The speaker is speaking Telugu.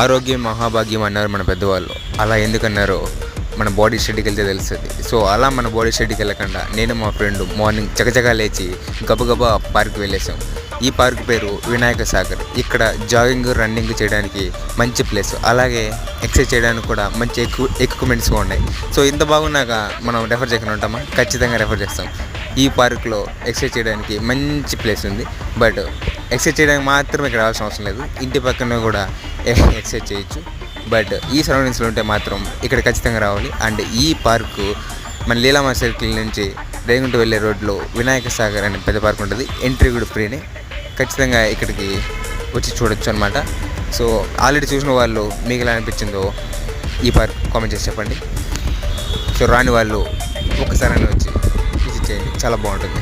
ఆరోగ్యం మహాభాగ్యం అన్నారు మన పెద్దవాళ్ళు. అలా ఎందుకన్నారో మన బాడీ స్టడీకి వెళ్తే తెలుస్తుంది. సో అలా మన బాడీ స్టడీకి వెళ్ళకుండా నేను మా ఫ్రెండ్ మార్నింగ్ చకచకా లేచి గబగబా పార్క్ వెళ్ళేసాం. ఈ పార్క్ పేరు వినాయక సాగర్. ఇక్కడ జాగింగ్ రన్నింగ్ చేయడానికి మంచి ప్లేస్, అలాగే ఎక్సర్సైజ్ చేయడానికి కూడా మంచి ఎక్విప్మెంట్స్ ఉన్నాయి. సో ఇంత బాగున్నాక మనం రెఫర్ చేయకుండా ఉంటామా? ఖచ్చితంగా రెఫర్ చేస్తాం. ఈ పార్క్లో ఎక్సర్సైజ్ చేయడానికి మంచి ప్లేస్ ఉంది. బట్ ఎక్సర్సైజ్ చేయడానికి మాత్రం ఇక్కడ రావాల్సిన అవసరం లేదు, ఇంటి పక్కన కూడా ఎక్సర్సైజ్ చేయొచ్చు. బట్ ఈ సరౌండింగ్స్లో ఉంటే మాత్రం ఇక్కడ ఖచ్చితంగా రావాలి. అండ్ ఈ పార్కు మన లీలామా సర్కిల్ నుంచి రేగుంట వెళ్ళే రోడ్లో వినాయక సాగర్ అనే పెద్ద పార్క్ ఉంటుంది. ఎంట్రీ కూడా ఫ్రీనే. ఖచ్చితంగా ఇక్కడికి వచ్చి చూడొచ్చు అనమాట. సో ఆల్రెడీ చూసిన వాళ్ళు మీకు ఎలా అనిపించిందో ఈ పార్క్ కామెంట్ చేసి చెప్పండి. సో రాని వాళ్ళు ఒక్కసారైనా వచ్చి విజిట్ చేయండి, చాలా బాగుంటుంది.